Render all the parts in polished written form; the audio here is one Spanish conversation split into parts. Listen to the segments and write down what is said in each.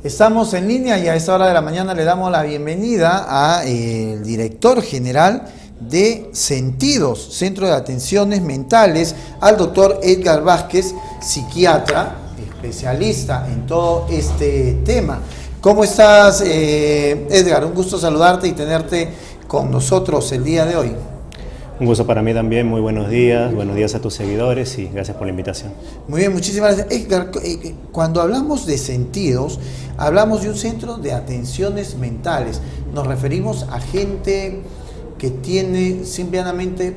Estamos en línea y a esta hora de la mañana le damos la bienvenida al director general de Sentidos, Centro de Atenciones Mentales, al doctor Edgar Vázquez, psiquiatra, especialista en todo este tema. ¿Cómo estás, Edgar? Un gusto saludarte y tenerte con nosotros el día de hoy. Un gusto para mí también, muy buenos días a tus seguidores y gracias por la invitación. Muy bien, muchísimas gracias. Edgar, cuando hablamos de Sentidos, hablamos de un centro de atenciones mentales. Nos referimos a gente que tiene simplemente,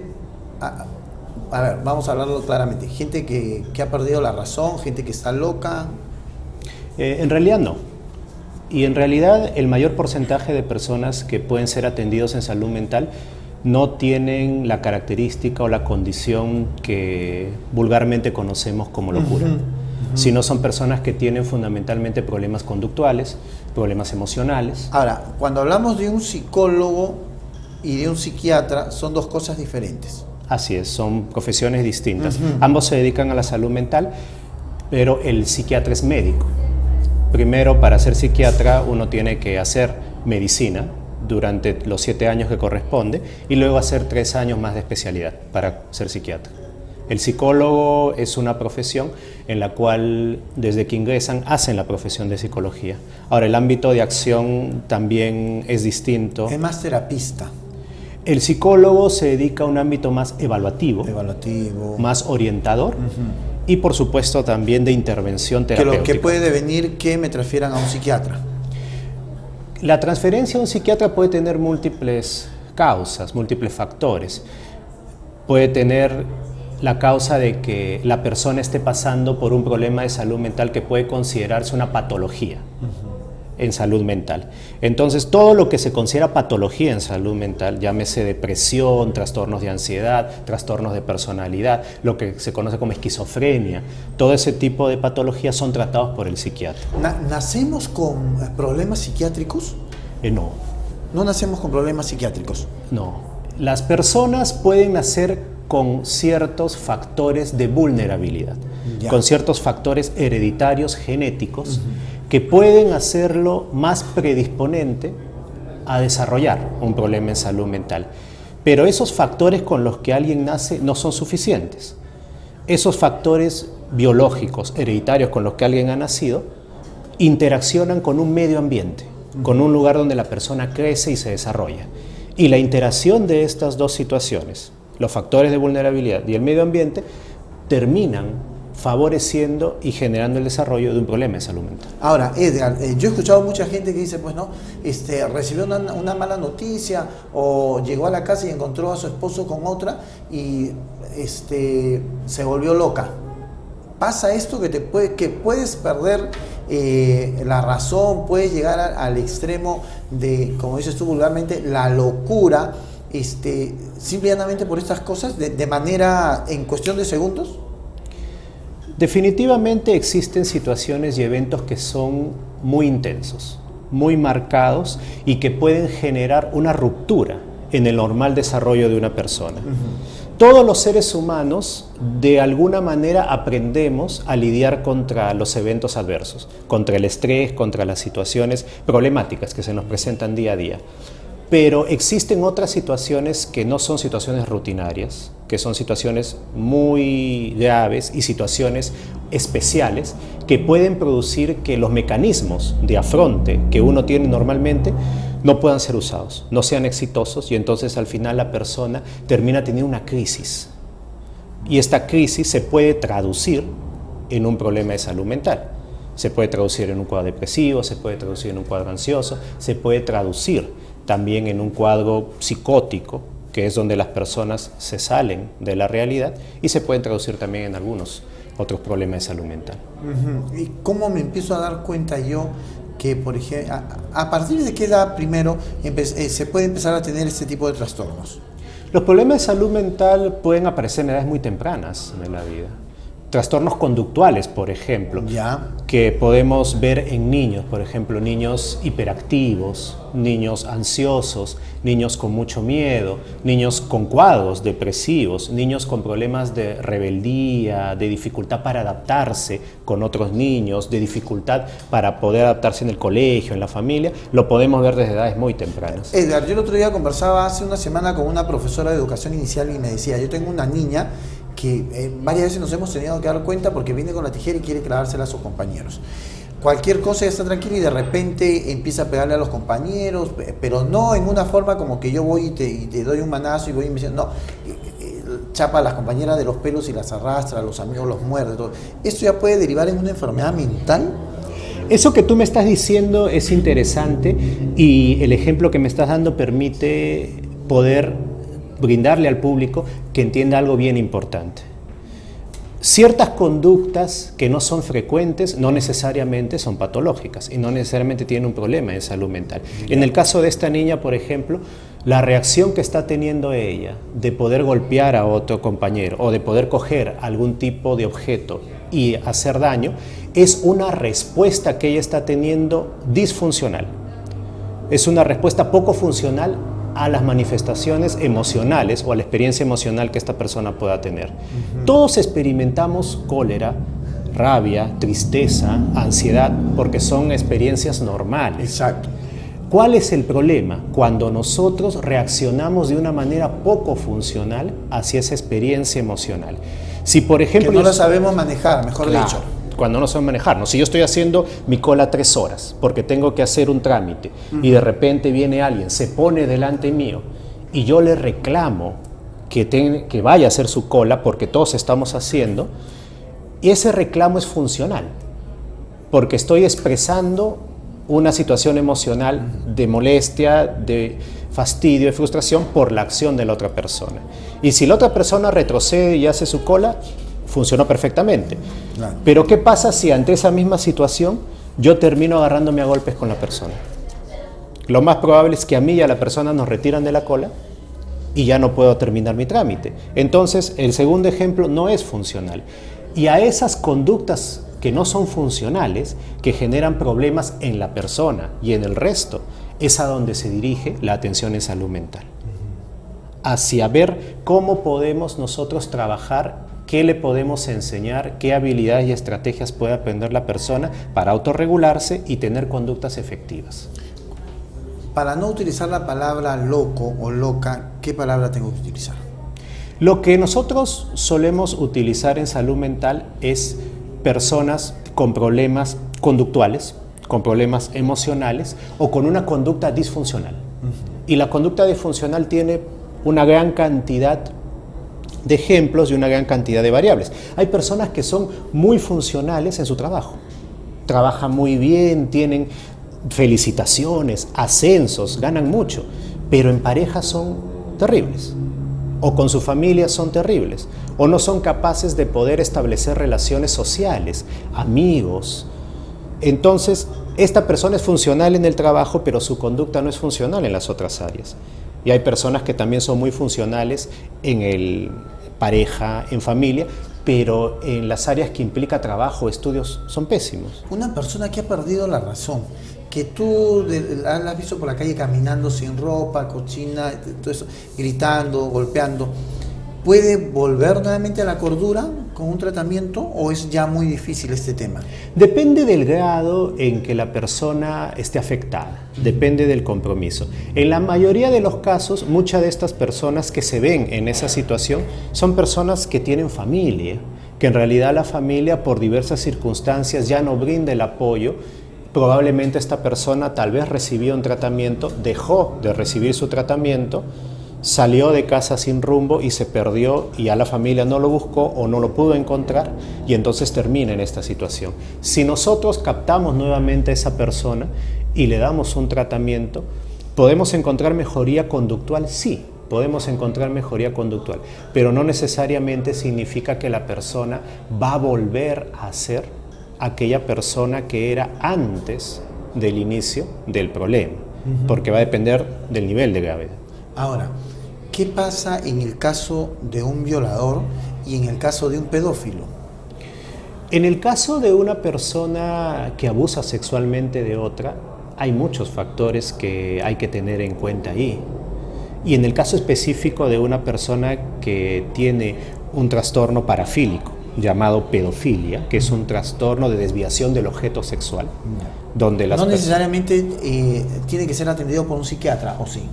a ver, vamos a hablarlo claramente, gente que ha perdido la razón, gente que está loca. En realidad no. Y en realidad el mayor porcentaje de personas que pueden ser atendidos en salud mental no tienen la característica o la condición que vulgarmente conocemos como locura, sino son personas que tienen fundamentalmente problemas conductuales, problemas emocionales. Ahora, cuando hablamos de un psicólogo y de un psiquiatra, son dos cosas diferentes. Así es, son profesiones distintas. Ambos se dedican a la salud mental, pero el psiquiatra es médico. Primero, para ser psiquiatra, uno tiene que hacer medicina durante los 7 años que corresponde y luego hacer 3 años más de especialidad para ser psiquiatra. El psicólogo es una profesión en la cual desde que ingresan hacen la profesión de psicología. Ahora, el ámbito de acción también es distinto. Es más terapista. El psicólogo se dedica a un ámbito más evaluativo, más orientador y por supuesto también de intervención terapéutica. ¿Qué puede devenir que me transfieran a un psiquiatra? La transferencia a un psiquiatra puede tener múltiples causas, múltiples factores. Puede tener la causa de que la persona esté pasando por un problema de salud mental que puede considerarse una patología en salud mental. Entonces, todo lo que se considera patología en salud mental, llámese depresión, trastornos de ansiedad, trastornos de personalidad, lo que se conoce como esquizofrenia, todo ese tipo de patologías son tratados por el psiquiatra. ¿Nacemos con problemas psiquiátricos? No. ¿No nacemos con problemas psiquiátricos? No. Las personas pueden nacer con ciertos factores de vulnerabilidad, con ciertos factores hereditarios, genéticos, que pueden hacerlo más predisponente a desarrollar un problema en salud mental. Pero esos factores con los que alguien nace no son suficientes. Esos factores biológicos, hereditarios con los que alguien ha nacido, interaccionan con un medio ambiente, con un lugar donde la persona crece y se desarrolla. Y la interacción de estas dos situaciones, los factores de vulnerabilidad y el medio ambiente, terminan favoreciendo y generando el desarrollo de un problema de salud mental. Ahora, Edgar, yo he escuchado mucha gente que dice, pues no, recibió una mala noticia o llegó a la casa y encontró a su esposo con otra y se volvió loca. Pasa esto que puedes perder la razón, puedes llegar al extremo de, como dices tú vulgarmente, la locura, simplemente por estas cosas, de manera, en cuestión de segundos. Definitivamente existen situaciones y eventos que son muy intensos, muy marcados y que pueden generar una ruptura en el normal desarrollo de una persona. Todos los seres humanos de alguna manera aprendemos a lidiar contra los eventos adversos, contra el estrés, contra las situaciones problemáticas que se nos presentan día a día. Pero existen otras situaciones que no son situaciones rutinarias, que son situaciones muy graves y situaciones especiales que pueden producir que los mecanismos de afronte que uno tiene normalmente no puedan ser usados, no sean exitosos y entonces al final la persona termina teniendo una crisis. Y esta crisis se puede traducir en un problema de salud mental. Se puede traducir en un cuadro depresivo, se puede traducir en un cuadro ansioso, se puede traducir también en un cuadro psicótico, que es donde las personas se salen de la realidad, y se pueden traducir también en algunos otros problemas de salud mental. ¿Y cómo me empiezo a dar cuenta yo que, por ejemplo, a partir de qué edad primero se puede empezar a tener este tipo de trastornos? Los problemas de salud mental pueden aparecer en edades muy tempranas de la vida. trastornos conductuales, por ejemplo, que podemos ver en niños, por ejemplo, niños hiperactivos, niños ansiosos, niños con mucho miedo, niños con cuadros depresivos, niños con problemas de rebeldía, de dificultad para adaptarse con otros niños, de dificultad para poder adaptarse en el colegio, en la familia, lo podemos ver desde edades muy tempranas. Edgar, yo el otro día conversaba hace una semana con una profesora de educación inicial y me decía, yo tengo una niña que varias veces nos hemos tenido que dar cuenta porque viene con la tijera y quiere clavársela a sus compañeros. Cualquier cosa ya está tranquila y de repente empieza a pegarle a los compañeros, pero no en una forma como que yo voy y te doy un manazo y voy y me dicen, no, chapa a las compañeras de los pelos y las arrastra, a los amigos los muerde, todo. ¿Esto ya puede derivar en una enfermedad mental? Eso que tú me estás diciendo es interesante y el ejemplo que me estás dando permite poder brindarle al público que entienda algo bien importante. Ciertas conductas que no son frecuentes no necesariamente son patológicas y no necesariamente tienen un problema de salud mental. En el caso de esta niña, por ejemplo, la reacción que está teniendo ella de poder golpear a otro compañero o de poder coger algún tipo de objeto y hacer daño es una respuesta que ella está teniendo disfuncional. Es una respuesta poco funcional a las manifestaciones emocionales o a la experiencia emocional que esta persona pueda tener. Todos experimentamos cólera, rabia, tristeza, ansiedad, porque son experiencias normales. Exacto. ¿Cuál es el problema? Cuando nosotros reaccionamos de una manera poco funcional hacia esa experiencia emocional. Si, por ejemplo, que no la sabemos manejar, mejor dicho. Cuando no sabemos manejarnos. Si yo estoy haciendo mi cola 3 horas porque tengo que hacer un trámite y de repente viene alguien, se pone delante mío y yo le reclamo que vaya a hacer su cola porque todos estamos haciendo, y ese reclamo es funcional porque estoy expresando una situación emocional de molestia, de fastidio, de frustración por la acción de la otra persona. Y si la otra persona retrocede y hace su cola, funcionó perfectamente. Claro. Pero ¿qué pasa si ante esa misma situación yo termino agarrándome a golpes con la persona? Lo más probable es que a mí y a la persona nos retiran de la cola y ya no puedo terminar mi trámite. Entonces, el segundo ejemplo no es funcional. Y a esas conductas que no son funcionales, que generan problemas en la persona y en el resto, es a donde se dirige la atención en salud mental. Hacia ver cómo podemos nosotros trabajar, qué le podemos enseñar, qué habilidades y estrategias puede aprender la persona para autorregularse y tener conductas efectivas. Para no utilizar la palabra loco o loca, ¿qué palabra tengo que utilizar? Lo que nosotros solemos utilizar en salud mental es personas con problemas conductuales, con problemas emocionales o con una conducta disfuncional. Y la conducta disfuncional tiene una gran cantidad de ejemplos y una gran cantidad de variables. Hay personas que son muy funcionales en su trabajo, trabajan muy bien, tienen felicitaciones, ascensos, ganan mucho, pero en pareja son terribles, o con su familia son terribles, o no son capaces de poder establecer relaciones sociales, amigos. Entonces, esta persona es funcional en el trabajo, pero su conducta no es funcional en las otras áreas. Y hay personas que también son muy funcionales en el pareja, en familia, pero en las áreas que implica trabajo, estudios, son pésimos. Una persona que ha perdido la razón, que tú la has visto por la calle caminando sin ropa, cochina, todo eso, gritando, golpeando, ¿puede volver nuevamente a la cordura con un tratamiento o es ya muy difícil este tema? Depende del grado en que la persona esté afectada, depende del compromiso. En la mayoría de los casos, muchas de estas personas que se ven en esa situación son personas que tienen familia, que en realidad la familia por diversas circunstancias ya no brinda el apoyo. Probablemente esta persona tal vez recibió un tratamiento, dejó de recibir su tratamiento, salió de casa sin rumbo y se perdió y ya la familia no lo buscó o no lo pudo encontrar y entonces termina en esta situación. Si nosotros captamos nuevamente a esa persona y le damos un tratamiento, ¿podemos encontrar mejoría conductual? Sí, podemos encontrar mejoría conductual, pero no necesariamente significa que la persona va a volver a ser aquella persona que era antes del inicio del problema, porque va a depender del nivel de gravedad. Ahora, ¿qué pasa en el caso de un violador y en el caso de un pedófilo? En el caso de una persona que abusa sexualmente de otra, hay muchos factores que hay que tener en cuenta ahí. Y en el caso específico de una persona que tiene un trastorno parafílico, llamado pedofilia, que es un trastorno de desviación del objeto sexual, donde no necesariamente tiene que ser atendido por un psiquiatra, ¿o sí?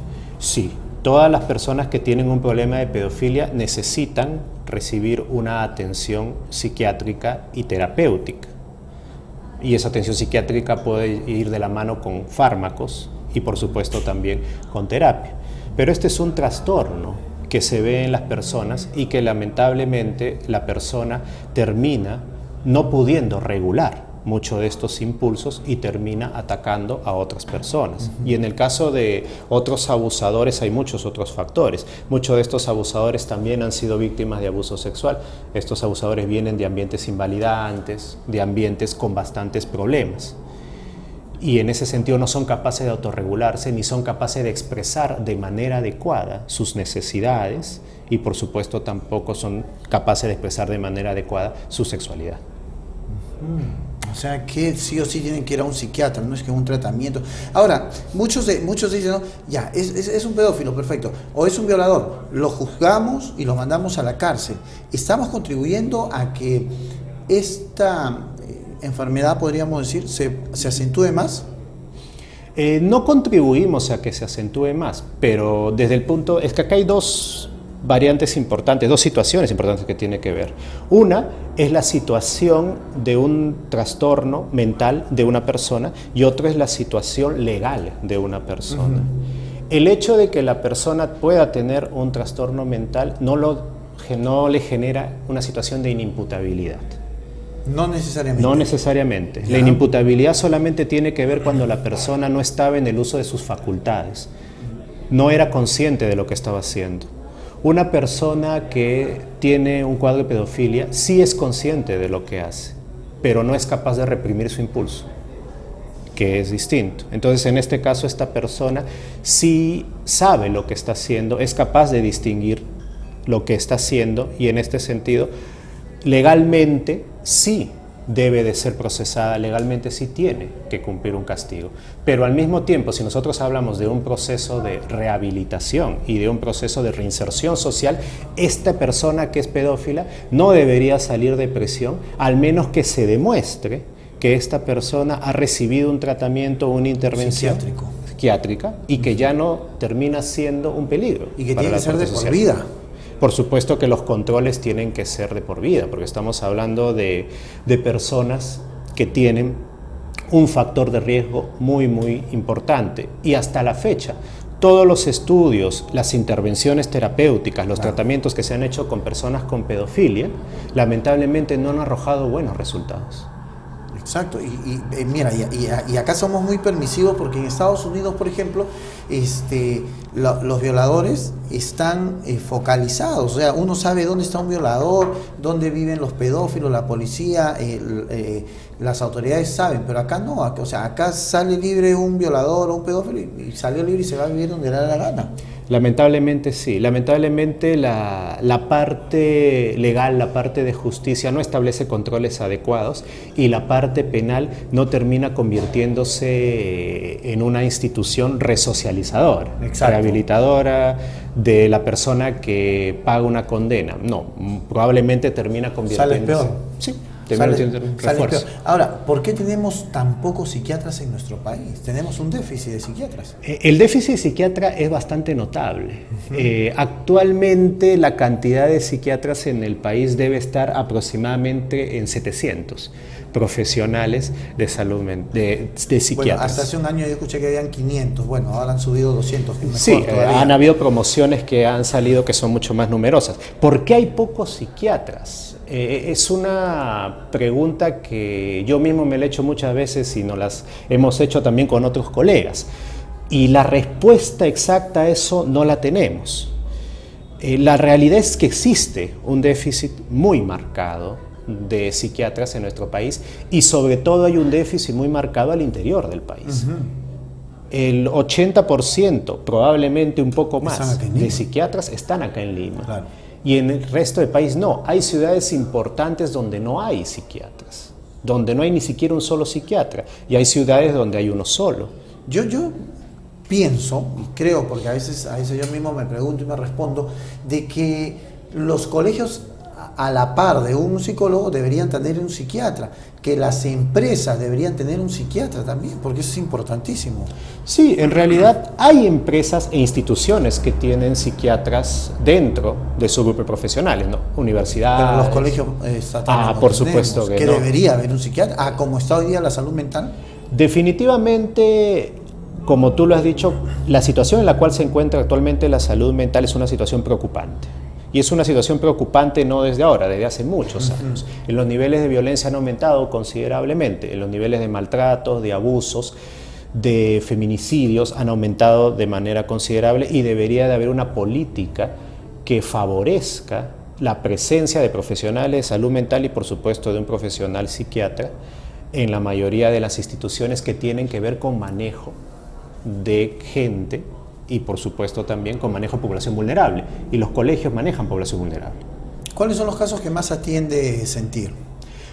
Sí, todas las personas que tienen un problema de pedofilia necesitan recibir una atención psiquiátrica y terapéutica. Y esa atención psiquiátrica puede ir de la mano con fármacos y por supuesto también con terapia. Pero este es un trastorno que se ve en las personas y que lamentablemente la persona termina no pudiendo regular mucho de estos impulsos y termina atacando a otras personas. Y en el caso de otros abusadores hay muchos otros factores. Muchos de estos abusadores también han sido víctimas de abuso sexual. Estos abusadores vienen de ambientes invalidantes, de ambientes con bastantes problemas. Y en ese sentido no son capaces de autorregularse ni son capaces de expresar de manera adecuada sus necesidades y por supuesto tampoco son capaces de expresar de manera adecuada su sexualidad. O sea que sí o sí tienen que ir a un psiquiatra, no es que un tratamiento. Ahora, muchos dicen, no, ya, es un pedófilo, perfecto, o es un violador, lo juzgamos y lo mandamos a la cárcel. ¿Estamos contribuyendo a que esta enfermedad, podríamos decir, se acentúe más? No contribuimos a que se acentúe más, pero desde el punto, es que acá hay dos variantes importantes, dos situaciones importantes que tiene que ver. Una es la situación de un trastorno mental de una persona y otra es la situación legal de una persona. El hecho de que la persona pueda tener un trastorno mental no le genera una situación de inimputabilidad. No necesariamente. No necesariamente. La inimputabilidad solamente tiene que ver cuando la persona no estaba en el uso de sus facultades, no era consciente de lo que estaba haciendo. Una persona que tiene un cuadro de pedofilia sí es consciente de lo que hace, pero no es capaz de reprimir su impulso, que es distinto. Entonces, en este caso, esta persona sí sabe lo que está haciendo, es capaz de distinguir lo que está haciendo y en este sentido, legalmente sí debe de ser procesada, legalmente sí tiene que cumplir un castigo. Pero al mismo tiempo, si nosotros hablamos de un proceso de rehabilitación y de un proceso de reinserción social, esta persona que es pedófila no debería salir de prisión, al menos que se demuestre que esta persona ha recibido un tratamiento o una intervención psiquiátrica y que ya no termina siendo un peligro. Y que tiene que ser de por vida. Por supuesto que los controles tienen que ser de por vida, porque estamos hablando de personas que tienen un factor de riesgo muy, muy importante. Y hasta la fecha, todos los estudios, las intervenciones terapéuticas, los tratamientos que se han hecho con personas con pedofilia, lamentablemente no han arrojado buenos resultados. Exacto, mira, y acá somos muy permisivos porque en Estados Unidos, por ejemplo, los violadores están focalizados, o sea, uno sabe dónde está un violador, dónde viven los pedófilos, la policía, las autoridades saben, pero acá no, o sea, acá sale libre un violador o un pedófilo y salió libre y se va a vivir donde le da la gana. Lamentablemente sí, lamentablemente la parte legal, la parte de justicia no establece controles adecuados y la parte penal no termina convirtiéndose en una institución resocializadora, rehabilitadora de la persona que paga una condena. No, probablemente termina convirtiéndose... ¿Sale peor? Sí. Sale peor. Ahora, ¿por qué tenemos tan pocos psiquiatras en nuestro país? Tenemos un déficit de psiquiatras. El déficit de psiquiatra es bastante notable. Actualmente la cantidad de psiquiatras en el país debe estar aproximadamente en 700 profesionales de salud de psiquiatras. Bueno, hasta hace un año yo escuché que habían 500, bueno, ahora han subido 200. Sí, han habido promociones que han salido que son mucho más numerosas. ¿Por qué hay pocos psiquiatras? Es una pregunta que yo mismo me la he hecho muchas veces y nos las hemos hecho también con otros colegas. Y la respuesta exacta a eso no la tenemos. La realidad es que existe un déficit muy marcado de psiquiatras en nuestro país y sobre todo hay un déficit muy marcado al interior del país. el 80%, probablemente un poco Están más, acá en de Lima. psiquiatras están acá en Lima. Claro. Y en el resto del país no. Hay ciudades importantes donde no hay psiquiatras, donde no hay ni siquiera un solo psiquiatra. Y hay ciudades donde hay uno solo. Yo pienso, y creo, porque a veces yo mismo me pregunto y me respondo, de que los colegios a la par de un psicólogo deberían tener un psiquiatra, que las empresas deberían tener un psiquiatra también, porque eso es importantísimo. Sí, en realidad hay empresas e instituciones que tienen psiquiatras dentro de su grupo de profesionales, ¿no? Universidades. Pero los colegios estatales no por tenemos, supuesto que no. debería haber un psiquiatra, como está hoy día la salud mental. Definitivamente, como tú lo has dicho, la situación en la cual se encuentra actualmente la salud mental es una situación preocupante. Y es una situación preocupante no desde ahora, desde hace muchos años. Los niveles de violencia han aumentado considerablemente, los niveles de maltratos, de abusos, de feminicidios han aumentado de manera considerable y debería de haber una política que favorezca la presencia de profesionales de salud mental y por supuesto de un profesional psiquiatra en la mayoría de las instituciones que tienen que ver con manejo de gente y por supuesto también con manejo de población vulnerable, y los colegios manejan población vulnerable. ¿Cuáles son los casos que más atiende Sentir?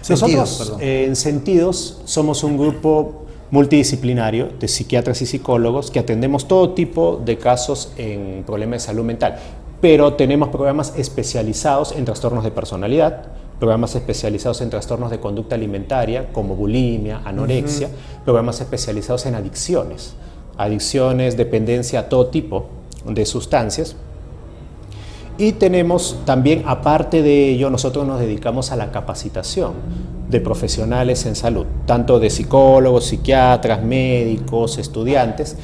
Nosotros en Sentidos somos un grupo multidisciplinario de psiquiatras y psicólogos que atendemos todo tipo de casos en problemas de salud mental, pero tenemos programas especializados en trastornos de personalidad, programas especializados en trastornos de conducta alimentaria como bulimia, anorexia, programas especializados en adicciones, dependencia a todo tipo de sustancias. Y tenemos también, aparte de ello, nosotros nos dedicamos a la capacitación de profesionales en salud, tanto de psicólogos, psiquiatras, médicos, estudiantes.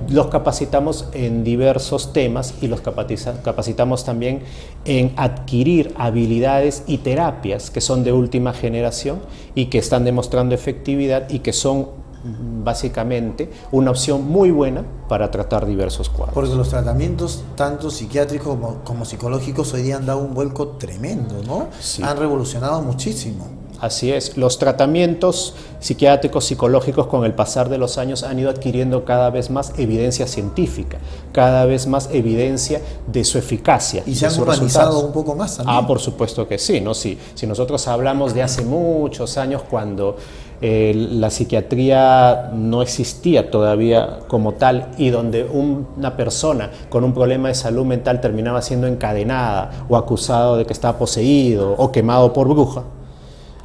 Los capacitamos en diversos temas y los capacitamos también en adquirir habilidades y terapias que son de última generación y que están demostrando efectividad y que son básicamente una opción muy buena para tratar diversos cuadros. Porque los tratamientos tanto psiquiátricos como psicológicos hoy día han dado un vuelco tremendo, ¿no? Sí. Han revolucionado muchísimo. Así es, los tratamientos psiquiátricos, psicológicos con el pasar de los años han ido adquiriendo cada vez más evidencia científica, cada vez más evidencia de su eficacia. Y se han urbanizado un poco más también. Por supuesto que sí, ¿no? Si nosotros hablamos de hace muchos años cuando la psiquiatría no existía todavía como tal y donde una persona con un problema de salud mental terminaba siendo encadenada o acusado de que estaba poseído o quemado por bruja,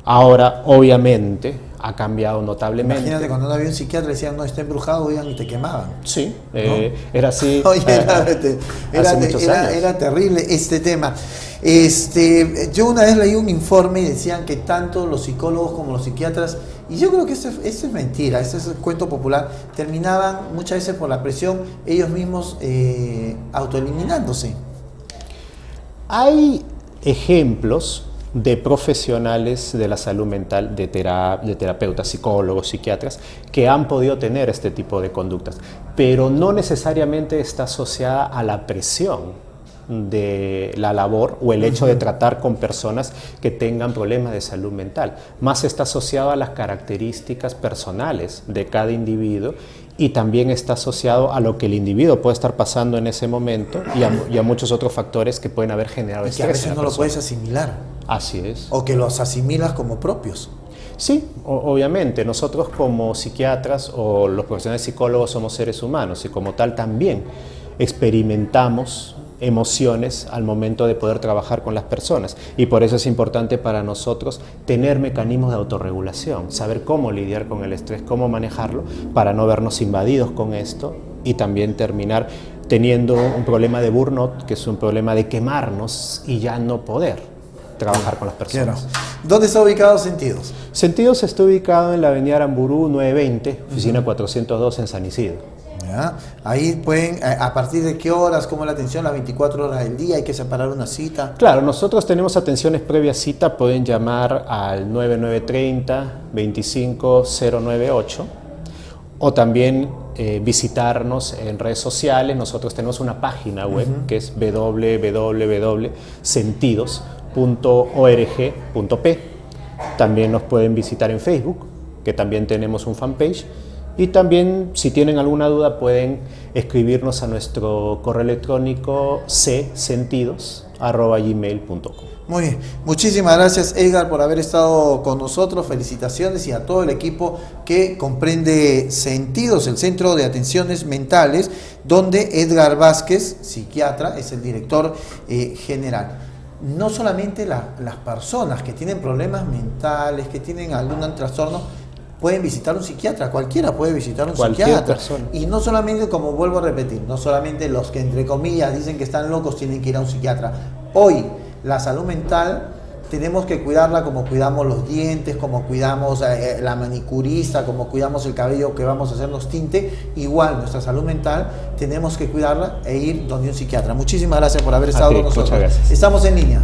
ahora obviamente ha cambiado notablemente. Imagínate cuando no había un psiquiatra decían no, está embrujado, iban y te quemaban. Sí, ¿no? Era así. Oye, era terrible este tema. Yo una vez leí un informe y decían que tanto los psicólogos como los psiquiatras, y yo creo que eso es mentira, ese es el cuento popular, terminaban muchas veces por la presión ellos mismos autoeliminándose. Hay ejemplos de profesionales de la salud mental, de terapeutas, psicólogos, psiquiatras, que han podido tener este tipo de conductas, pero no necesariamente está asociada a la presión de la labor o el hecho de tratar con personas que tengan problemas de salud mental. Más está asociado a las características personales de cada individuo y también está asociado a lo que el individuo puede estar pasando en ese momento y a muchos otros factores que pueden haber generado estrés. Y que a veces no lo puedes asimilar. Así es. O que los asimilas como propios. Sí, obviamente. Nosotros como psiquiatras o los profesionales psicólogos somos seres humanos y como tal también experimentamos emociones al momento de poder trabajar con las personas y por eso es importante para nosotros tener mecanismos de autorregulación, saber cómo lidiar con el estrés, cómo manejarlo para no vernos invadidos con esto y también terminar teniendo un problema de burnout, que es un problema de quemarnos y ya no poder trabajar con las personas. Claro. ¿Dónde está ubicado Sentidos? Sentidos está ubicado en la avenida Aramburú 920, oficina 402 en San Isidro. ¿Ya? Ahí pueden, ¿a partir de qué horas? ¿Cómo es la atención? ¿Las 24 horas del día? ¿Hay que separar una cita? Claro, nosotros tenemos atenciones previa cita, pueden llamar al 9930-25098 o también visitarnos en redes sociales. Nosotros tenemos una página web que es www.sentidos.org.p. También nos pueden visitar en Facebook, que también tenemos un fanpage. Y también, si tienen alguna duda, pueden escribirnos a nuestro correo electrónico csentidos@gmail.com. Muy bien, muchísimas gracias Edgar por haber estado con nosotros, felicitaciones, y a todo el equipo que comprende Sentidos, el Centro de Atenciones Mentales, donde Edgar Vázquez, psiquiatra, es el director general. No solamente las personas que tienen problemas mentales, que tienen algún trastorno, pueden visitar un psiquiatra, cualquiera puede visitar un psiquiatra. Persona. Y no solamente, como vuelvo a repetir, no solamente los que entre comillas dicen que están locos tienen que ir a un psiquiatra. Hoy la salud mental tenemos que cuidarla como cuidamos los dientes, como cuidamos la manicurista, como cuidamos el cabello que vamos a hacernos tinte. Igual nuestra salud mental tenemos que cuidarla e ir donde un psiquiatra. Muchísimas gracias por haber estado con nosotros. Muchas gracias. Estamos en línea.